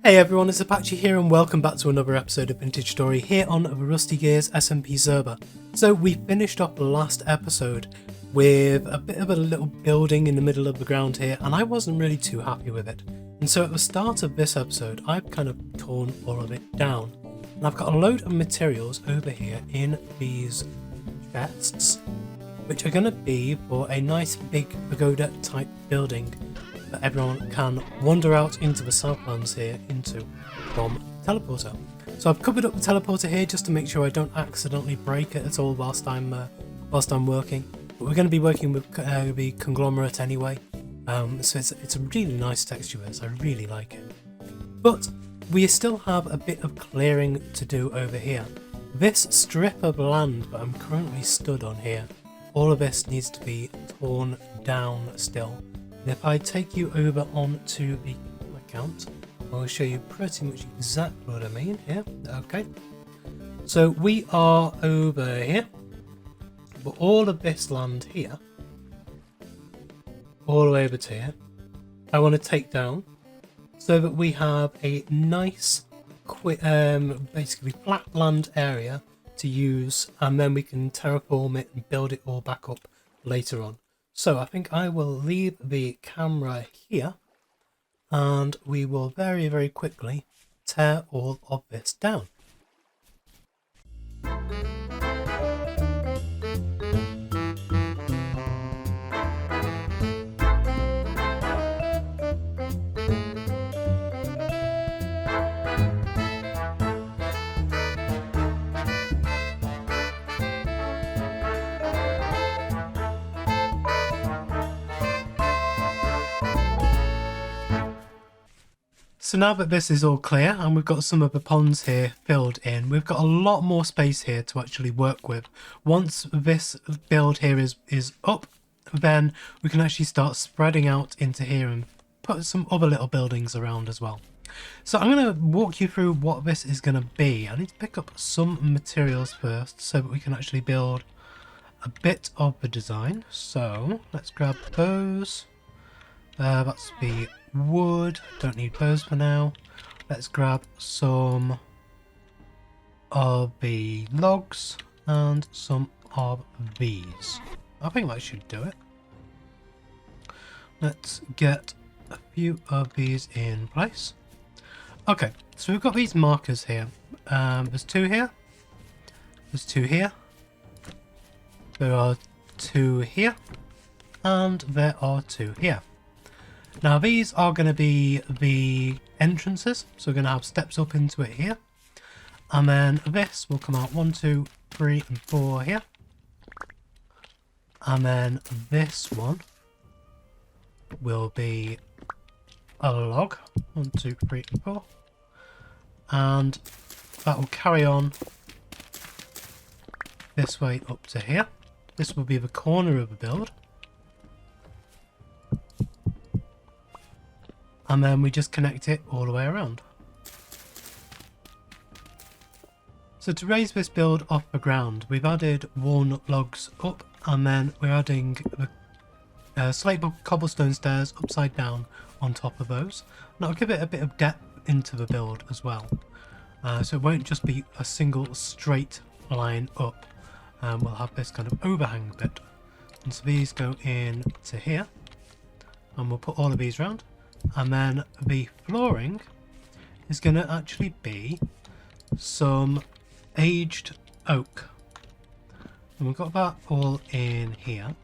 Hey everyone, it's Apache here and welcome back to another episode of Vintage Story here on the Rusty Gears SMP server. So we finished up last episode with a bit of a little building in the middle of the ground here, and I wasn't really too happy with it. And so at the start of this episode I've kind of torn all of it down, and I've got a load of materials over here in these chests which are going to be for a nice big pagoda type building that everyone can wander out into the Southlands here into from the teleporter. So I've covered up the teleporter here just to make sure I don't accidentally break it at all whilst I'm working. But we're going to be working with the conglomerate anyway, so it's a really nice texture. I really like it. But we still have a bit of clearing to do over here. This strip of land that I'm currently stood on here, all of this needs to be torn down still. And if I take you over onto the account, I'll show you pretty much exactly what I mean here. Okay, so we are over here, but all of this land here, all the way over to here, I want to take down so that we have a nice, basically flat land area to use, and then we can terraform it and build it all back up later on. So I think I will leave the camera here and we will very, very quickly tear all of this down. So now that this is all clear and we've got some of the ponds here filled in, we've got a lot more space here to actually work with. Once this build here is up, then we can actually start spreading out into here and put some other little buildings around as well. So I'm going to walk you through what this is going to be. I need to pick up some materials first so that we can actually build a bit of the design. So let's grab those. That's the wood, don't need those for now. Let's grab some of the logs and some of these. I think that should do it. Let's get a few of these in place. Okay, so we've got these markers here. There's two here. There's two here. There are two here. And there are two here. Now these are going to be the entrances, so we're going to have steps up into it here, and then this will come out 1, 2, 3 and 4 here, and then this one will be a log, 1, 2, 3 and 4, and that will carry on this way up to here. This will be the corner of the build. And then we just connect it all the way around. So to raise this build off the ground, we've added walnut logs up, and then we're adding the slate block cobblestone stairs upside down on top of those. And that'll give it a bit of depth into the build as well. So it won't just be a single straight line up. We'll have this kind of overhang bit. And so these go in to here. And we'll put all of these round. And then the flooring is going to actually be some aged oak. And we've got that all in here.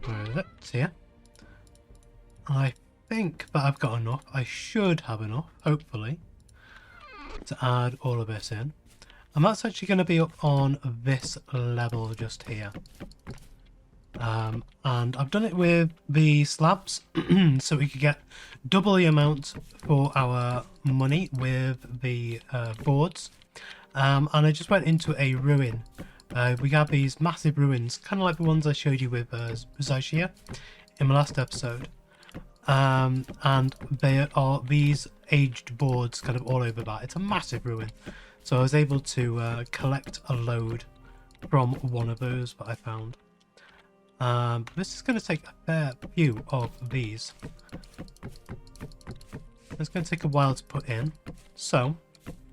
Where is it? It's here. I think that I've got enough. I should have enough, hopefully, to add all of this in. And that's actually going to be up on this level just here. And I've done it with the slabs so we could get double the amount for our money with the boards. And I just went into a ruin. We have these massive ruins, kind of like the ones I showed you with Zyshia in my last episode. And there are these aged boards kind of all over that. It's a massive ruin. So I was able to collect a load from one of those that I found. This is going to take a fair few of these. It's going to take a while to put in. So,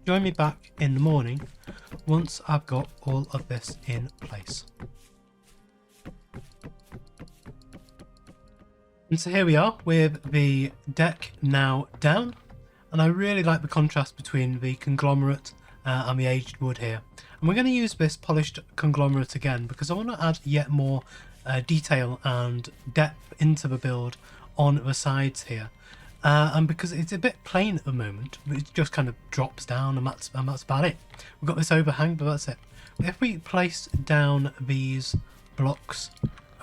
join me back in the morning once I've got all of this in place. And so here we are with the deck now down. And I really like the contrast between the conglomerate and the aged wood here. And we're going to use this polished conglomerate again because I want to add yet more detail and depth into the build on the sides here. And because it's a bit plain at the moment, it just kind of drops down and that's about it. We've got this overhang, but that's it. If we place down these blocks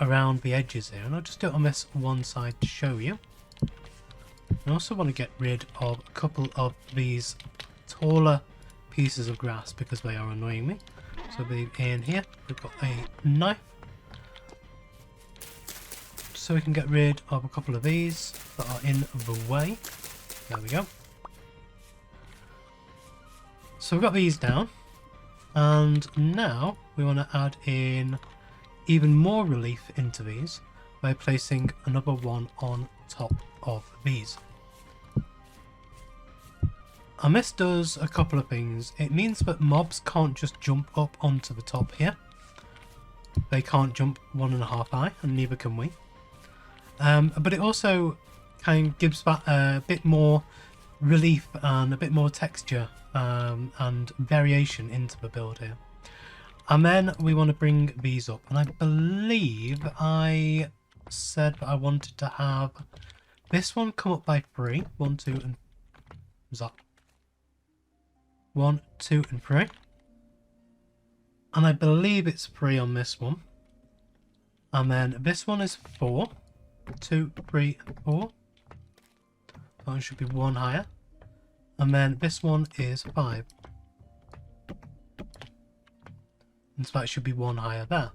around the edges here, and I'll just do it on this one side to show you. I also want to get rid of a couple of these taller pieces of grass because they are annoying me. So in here we've got a knife, so we can get rid of a couple of these that are in the way. There we go. So we've got these down, and now we want to add in even more relief into these by placing another one on top of these. And this does a couple of things. It means that mobs can't just jump up onto the top here. They can't jump 1.5 high, and neither can we. But it also kind of gives that a bit more relief and a bit more texture and variation into the build here. And then we want to bring these up, and I believe I said that I wanted to have this one come up by 3. 1, 2, and what's that? 1, 2, and 3. And I believe it's 3 on this one. And then this one is 4. 2, 3, and 4. That one should be 1 higher. And then this one is 5. And so that should be 1 higher there.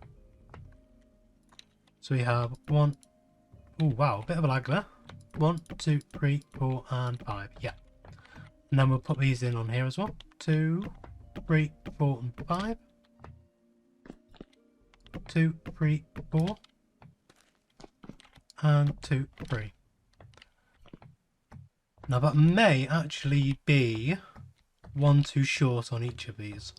So we have 1. Oh wow, a bit of a lag there. 1, 2, 3, 4, and 5. Yeah. And then we'll put these in on here as well. 2, 3, 4, and 5. 2, 3, 4. And 2, 3. Now that may actually be 1 too short on each of these.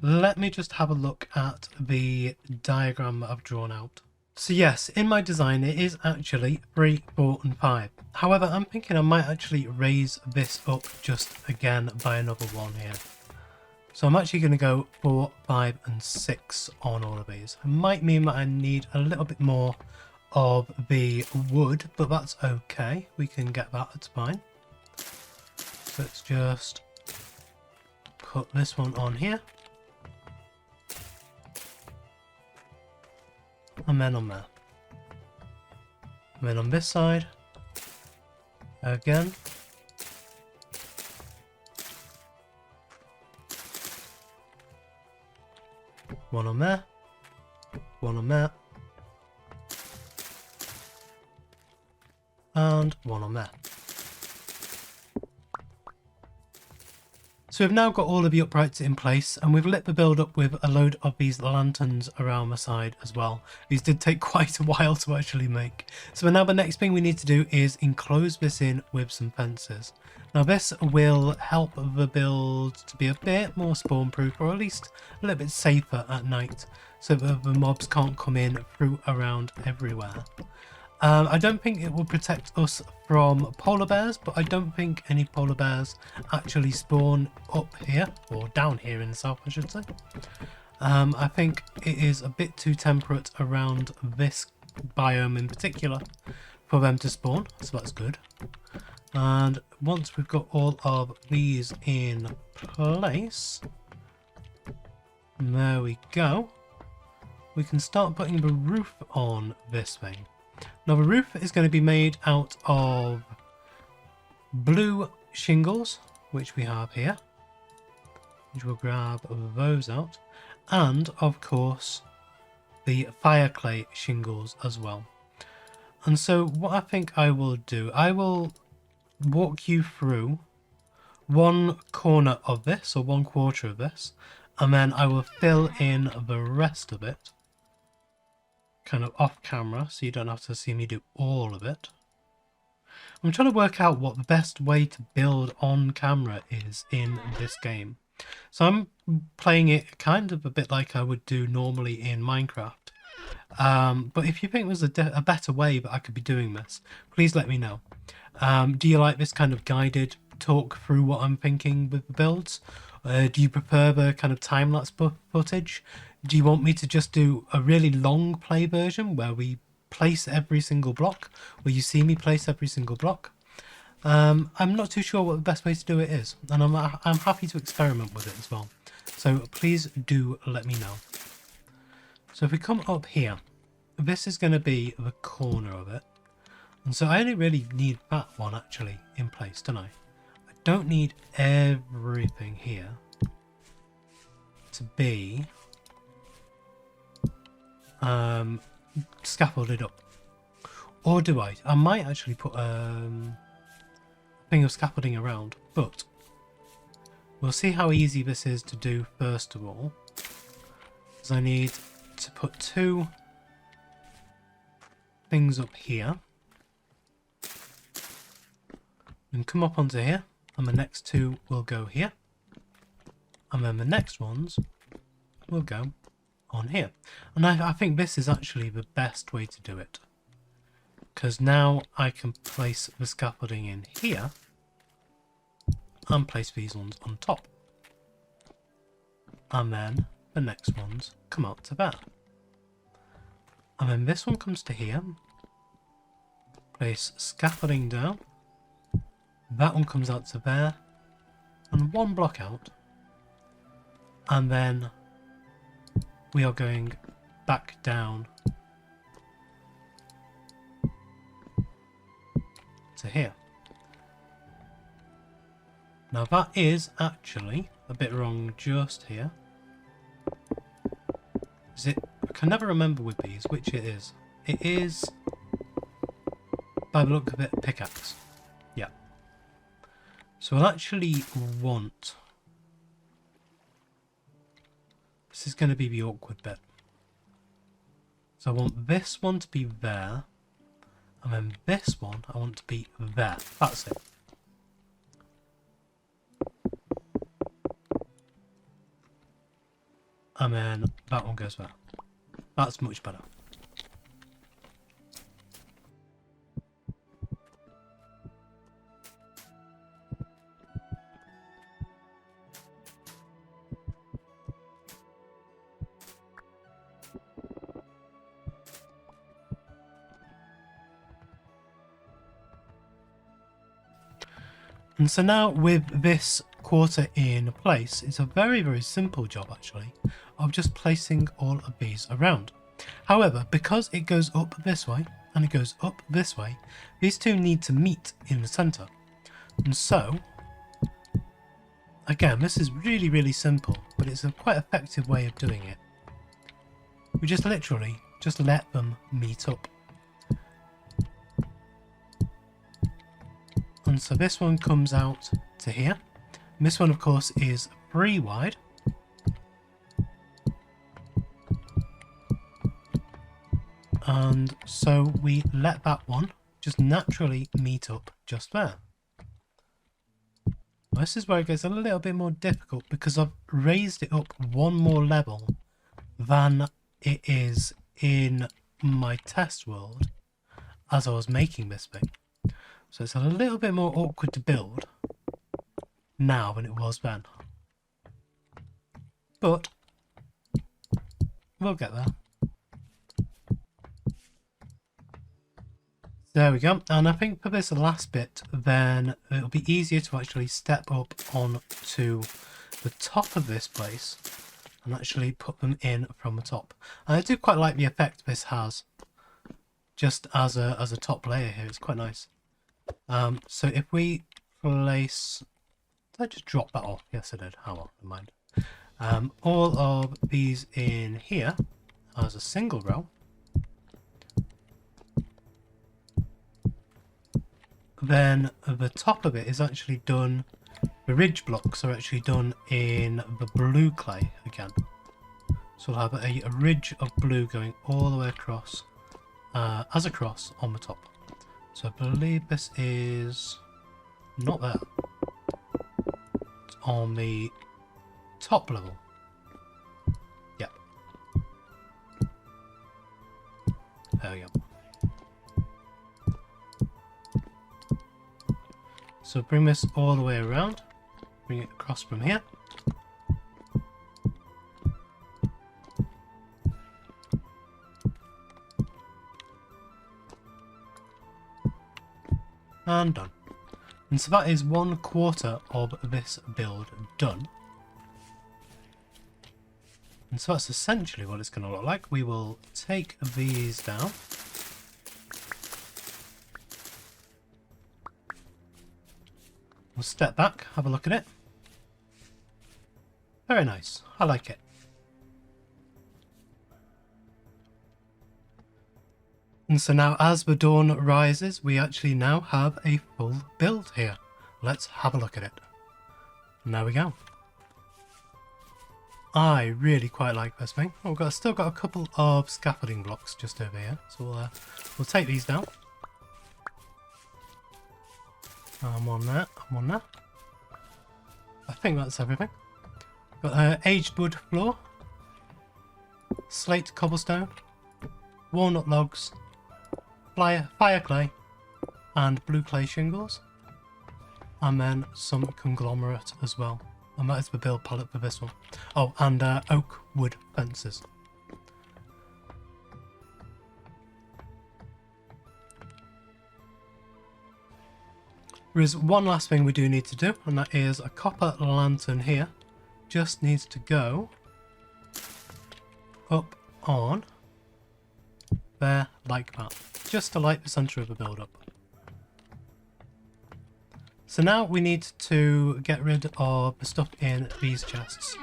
Let me just have a look at the diagram that I've drawn out. So yes, in my design it is actually 3, 4, and 5. However, I'm thinking I might actually raise this up just again by another 1 here. So I'm actually going to go 4, 5, and 6 on all of these. It might mean that I need a little bit more of the wood, but that's okay. We can get that, it's fine. Let's just put this one on here. And then on there. And then on this side. Again. One on there. One on there. And one on there. So we've now got all of the uprights in place, and we've lit the build up with a load of these lanterns around the side as well. These did take quite a while to actually make. So now the next thing we need to do is enclose this in with some fences. Now this will help the build to be a bit more spawn proof, or at least a little bit safer at night, so that the mobs can't come in through around everywhere. I don't think it will protect us from polar bears, but I don't think any polar bears actually spawn up here, or down here in the south I should say. I think it is a bit too temperate around this biome in particular for them to spawn, so that's good. And once we've got all of these in place, there we go, we can start putting the roof on this thing. Now the roof is going to be made out of blue shingles, which we have here, which we'll grab those out, and of course the fire clay shingles as well. And so what I think I will do, I will walk you through one corner of this, or 1/4 of this, and then I will fill in the rest of it kind of off camera, so you don't have to see me do all of it. I'm trying to work out what the best way to build on camera is in this game. So I'm playing it kind of a bit like I would do normally in Minecraft. But if you think there's a better way that I could be doing this, please let me know. Do you like this kind of guided talk through what I'm thinking with the builds? Do you prefer the kind of time-lapse footage? Do you want me to just do a really long play version where we place every single block, where you see me place every single block? I'm not too sure what the best way to do it is, and I'm happy to experiment with it as well. So please do let me know. So if we come up here, this is going to be the corner of it. And so I only really need that one actually in place, don't I? I don't need everything here to be scaffolded up. Or do I? I might actually put a thing of scaffolding around, but we'll see how easy this is to do first of all. Because I need to put 2 things up here. And come up onto here, and the next 2 will go here, and then the next ones will go on here. And I think this is actually the best way to do it, because now I can place the scaffolding in here and place these ones on top, and then the next ones come out to there, and then this one comes to here, place scaffolding down. That one comes out to there, and 1 block out, and then we are going back down to here. Now that is actually a bit wrong just here. Is it? I can never remember with these which it is. It is, by the look of it, a pickaxe. Yeah. So I'll actually want... This is going to be the awkward bit. So I want this one to be there. And then this one I want to be there. That's it. And then that one goes there. That's much better. And so now with this quarter in place, it's a very, very simple job actually of just placing all of these around. However, because it goes up this way and it goes up this way, these two need to meet in the center. And so, again, this is really, really simple, but it's a quite effective way of doing it. We just literally just let them meet up. And so this one comes out to here. And this one, of course, is 3 wide. And so we let that one just naturally meet up just there. This is where it gets a little bit more difficult because I've raised it up 1 more level than it is in my test world as I was making this thing. So it's a little bit more awkward to build now than it was then. But we'll get there. There we go. And I think for this last bit, then it'll be easier to actually step up onto the top of this place and actually put them in from the top. And I do quite like the effect this has, just as a top layer here. It's quite nice. So if we place, did I just drop that off? Yes, I did. Oh well, never mind. All of these in here as a single row. Then the top of it is actually done, the ridge blocks are actually done in the blue clay again. So we'll have a ridge of blue going all the way across, as a cross on the top. So I believe this is not there. It's on the top level. Yep. There we go. So bring this all the way around. Bring it across from here. And done. And so that is 1/4 of this build done. And so that's essentially what it's going to look like. We will take these down. We'll step back, have a look at it. Very nice. I like it. And so now as the dawn rises, we actually now have a full build here. Let's have a look at it. And there we go. I really quite like this thing. Oh, we've still got a couple of scaffolding blocks just over here. So we'll take these down. I'm on that. I'm on that. I think that's everything. Got aged wood floor, slate cobblestone, walnut logs, fire clay, and blue clay shingles, and then some conglomerate as well. And that is the build palette for this one. Oh, and oak wood fences. There is one last thing we do need to do, and that is a copper lantern here. Just needs to go up on there like that, just to light the centre of the build up. So now we need to get rid of the stuff in these chests.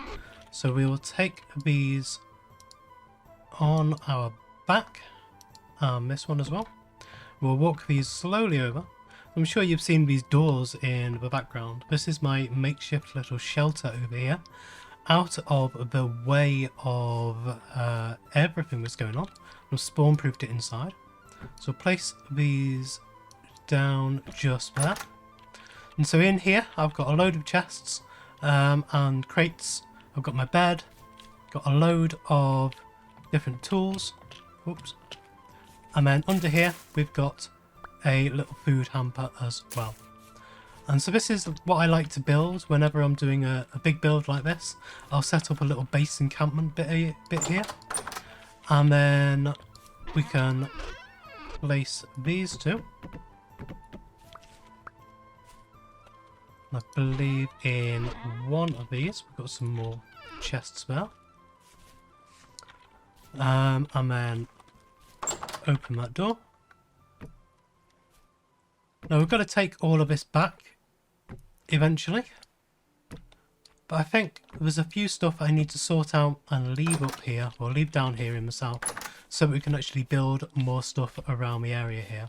So we will take these on our back, and this one as well. We'll walk these slowly over. I'm sure you've seen these doors in the background. This is my makeshift little shelter over here, out of the way of everything that's going on. I've spawn-proofed it inside. So place these down just there. And so in here, I've got a load of chests and crates. I've got my bed, got a load of different tools. Oops. And then under here, we've got a little food hamper as well. And so this is what I like to build whenever I'm doing a big build like this. I'll set up a little base encampment bit here. And then we can place these two. I believe in one of these we've got some more chests there. And then open that door. Now we've got to take all of this back eventually. But I think there's a few stuff I need to sort out and leave up here, or leave down here in the south, so that we can actually build more stuff around the area here.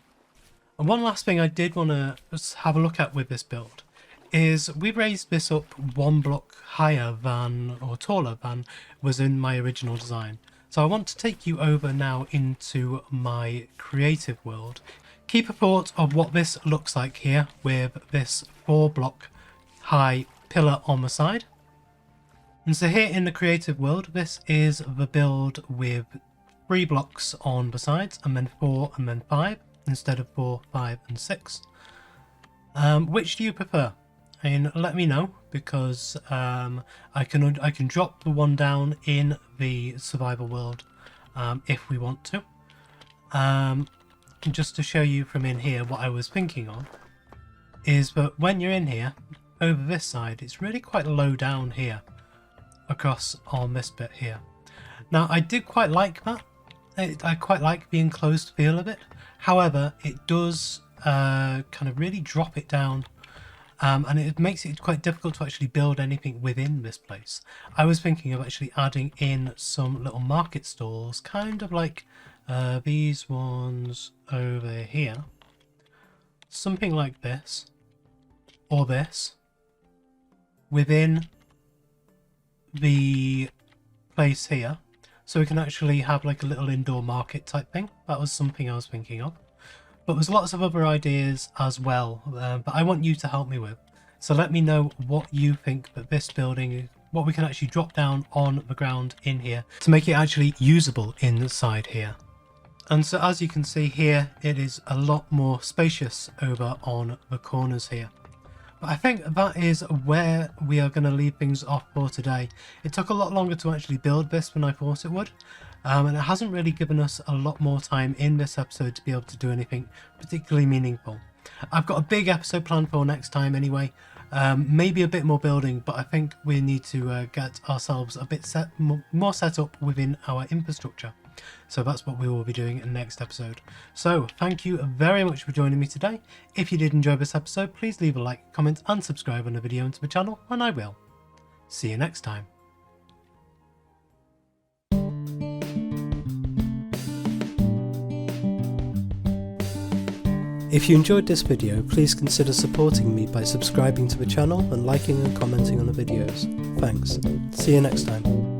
And one last thing I did want to have a look at with this build is we raised this up one block higher than, or taller than, was in my original design. So I want to take you over now into my creative world. Keep a thought of what this looks like here with this 4-block high pillar on the side. And so here in the creative world, this is the build with 3 blocks on the sides, and then 4 and then 5 instead of 4, 5 and 6. Which do you prefer? And let me know, because I can drop the one down in the survival world if we want to. Just to show you from in here what I was thinking of is that when you're in here, over this side, it's really quite low down here across on this bit here. Now I did quite like that. I quite like the enclosed feel of it. However, it does kind of really drop it down. And it makes it quite difficult to actually build anything within this place. I was thinking of actually adding in some little market stalls, kind of like these ones over here. Something like this, or this, within the place here. So we can actually have like a little indoor market type thing. That was something I was thinking of. But there's lots of other ideas as well, but I want you to help me with. So let me know what you think that this building, what we can actually drop down on the ground in here to make it actually usable inside here. And so as you can see here, it is a lot more spacious over on the corners here. But I think that is where we are going to leave things off for today. It took a lot longer to actually build this than I thought it would. And it hasn't really given us a lot more time in this episode to be able to do anything particularly meaningful. I've got a big episode planned for next time anyway. Maybe a bit more building, but I think we need to get ourselves a bit more set up within our infrastructure. So that's what we will be doing in the next episode. So thank you very much for joining me today. If you did enjoy this episode, please leave a like, comment and subscribe on the video and to the channel, and I will see you next time. If you enjoyed this video, please consider supporting me by subscribing to the channel and liking and commenting on the videos. Thanks. See you next time.